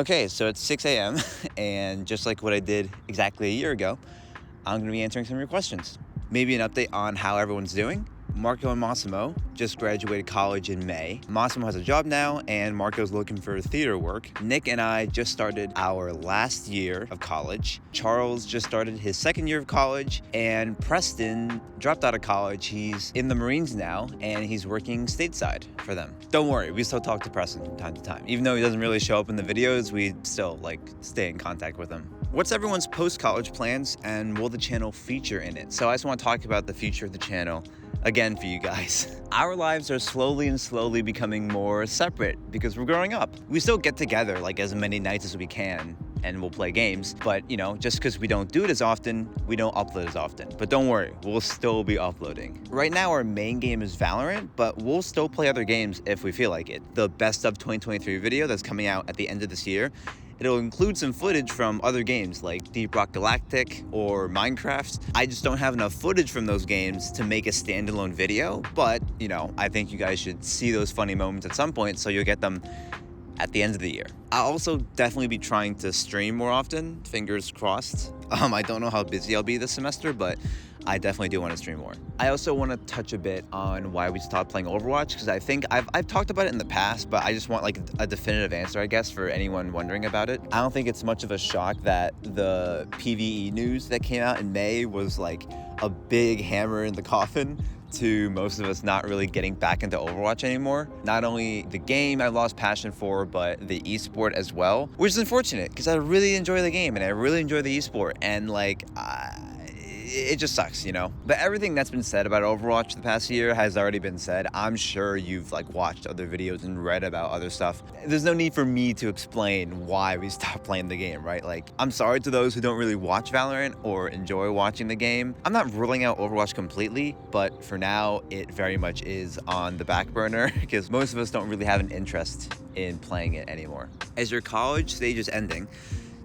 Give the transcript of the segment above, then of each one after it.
Okay, so it's 6 a.m. and just like what I did exactly a year ago, I'm going to be answering some of your questions. Maybe an update on how everyone's doing. Marco and Massimo just graduated college in May. Massimo has a job now, and Marco's looking for theater work. Nick and I just started our last year of college. Charles just started his second year of college, and Preston dropped out of college. He's in the Marines now, and he's working stateside for them. Don't worry, we still talk to Preston from time to time. Even though he doesn't really show up in the videos, we still stay in contact with him. What's everyone's post-college plans, and will the channel feature in it? So I just want to talk about the future of the channel again for you guys. Our lives are slowly becoming more separate because we're growing up. We still get together as many nights as we can and we'll play games, but just because we don't do it as often, we don't upload as often. But don't worry, we'll still be uploading. Right now our main game is Valorant, but we'll still play other games if we feel like it. The best of 2023 video that's coming out at the end of this year, it'll include some footage from other games like Deep Rock Galactic or Minecraft. I just don't have enough footage from those games to make a standalone video, but I think you guys should see those funny moments at some point, so you'll get them at the end of the year. I'll also definitely be trying to stream more often, fingers crossed. I don't know how busy I'll be this semester, but I definitely do want to stream more. I also want to touch a bit on why we stopped playing Overwatch, because I think I've talked about it in the past, but I just want a definitive answer, I guess, for anyone wondering about it. I don't think it's much of a shock that the PvE news that came out in May was a big hammer in the coffin to most of us not really getting back into Overwatch anymore. Not only the game I lost passion for, but the esport as well, which is unfortunate because I really enjoy the game and I really enjoy the esport, and it just sucks, But everything that's been said about Overwatch the past year has already been said. I'm sure you've watched other videos and read about other stuff. There's no need for me to explain why we stopped playing the game, right? I'm sorry to those who don't really watch Valorant or enjoy watching the game. I'm not ruling out Overwatch completely, but for now, it very much is on the back burner because most of us don't really have an interest in playing it anymore. As your college stage is ending,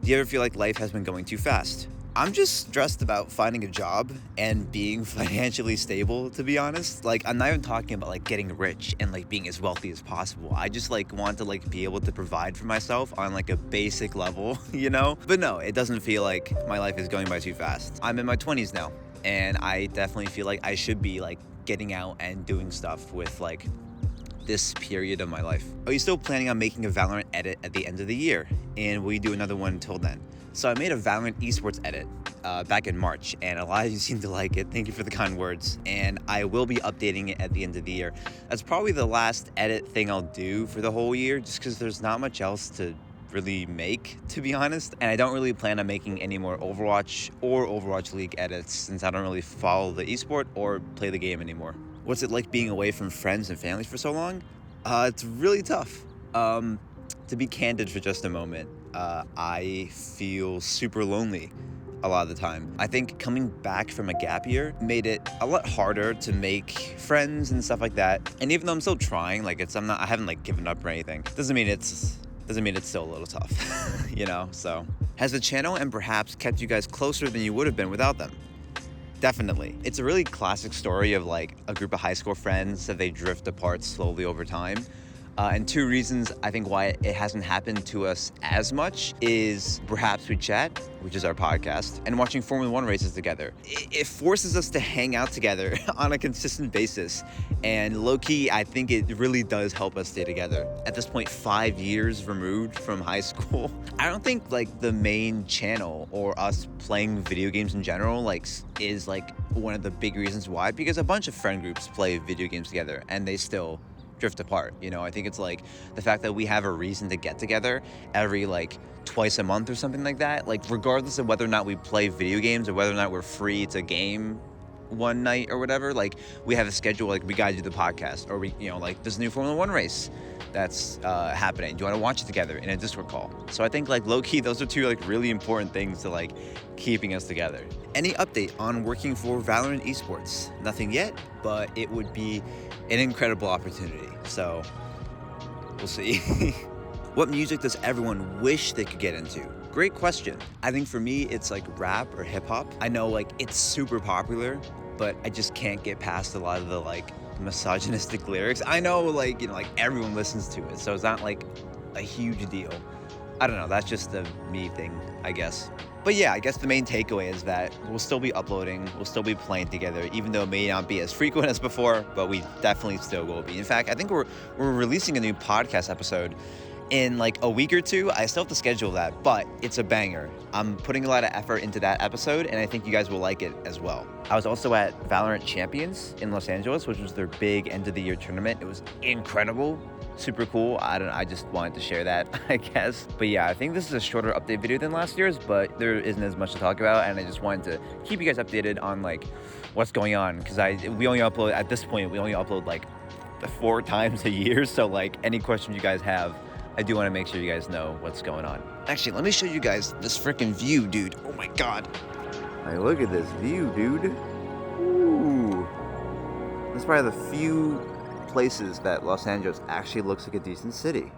do you ever feel like life has been going too fast? I'm just stressed about finding a job and being financially stable, to be honest. I'm not even talking about getting rich and being as wealthy as possible. I just want to be able to provide for myself on a basic level, But no, it doesn't feel like my life is going by too fast. I'm in my 20s now, and I definitely feel like I should be getting out and doing stuff with this period of my life. Are you still planning on making a Valorant edit at the end of the year? And will you do another one until then? So I made a Valorant esports edit back in March, and a lot of you seem to like it. Thank you for the kind words. And I will be updating it at the end of the year. That's probably the last edit thing I'll do for the whole year, just because there's not much else to really make, to be honest. And I don't really plan on making any more Overwatch or Overwatch League edits, since I don't really follow the esport or play the game anymore. What's it like being away from friends and family for so long? It's really tough. To be candid for just a moment, I feel super lonely a lot of the time. I think coming back from a gap year made it a lot harder to make friends and stuff like that. And even though I'm still trying, I haven't given up or anything. Doesn't mean it's still a little tough, So has the channel and perhaps kept you guys closer than you would have been without them? Definitely. It's a really classic story of a group of high school friends that they drift apart slowly over time. And two reasons I think why it hasn't happened to us as much is perhaps we chat, which is our podcast, and watching Formula One races together. It forces us to hang out together on a consistent basis. And low-key, I think it really does help us stay together. At this point, 5 years removed from high school, I don't think the main channel or us playing video games in general is one of the big reasons why, because a bunch of friend groups play video games together and they still drift apart. I think it's the fact that we have a reason to get together every twice a month or something like that. Regardless of whether or not we play video games or whether or not we're free to game one night or whatever, we have a schedule, we gotta do the podcast, or we this new Formula One race that's happening. Do you want to watch it together in a Discord call? So I think low-key, those are two really important things to keeping us together. Any update on working for Valorant esports? Nothing yet, but it would be an incredible opportunity. So we'll see. What music does everyone wish they could get into? Great question. I think for me, it's rap or hip hop. I know it's super popular, but I just can't get past a lot of the misogynistic lyrics. I know everyone listens to it, so it's not a huge deal. I don't know, that's just the me thing, I guess. But yeah, I guess the main takeaway is that we'll still be uploading, we'll still be playing together, even though it may not be as frequent as before, but we definitely still will be. In fact, I think we're releasing a new podcast episode in like a week or two. I still have to schedule that, but it's a banger. I'm putting a lot of effort into that episode, and I think you guys will like it as well. I was also at Valorant Champions in Los Angeles, which was their big end of the year tournament. It was incredible. Super cool. I just wanted to share that, I guess. But yeah, I think this is a shorter update video than last year's, but there isn't as much to talk about, and I just wanted to keep you guys updated on like what's going on, because we only upload, at this point, we only upload like 4 times a year. So like any questions you guys have, I do want to make sure you guys know what's going on. Actually, let me show you guys this freaking view, dude. Oh my god. Like, look at this view, dude. Ooh. That's probably the few places that Los Angeles actually looks like a decent city.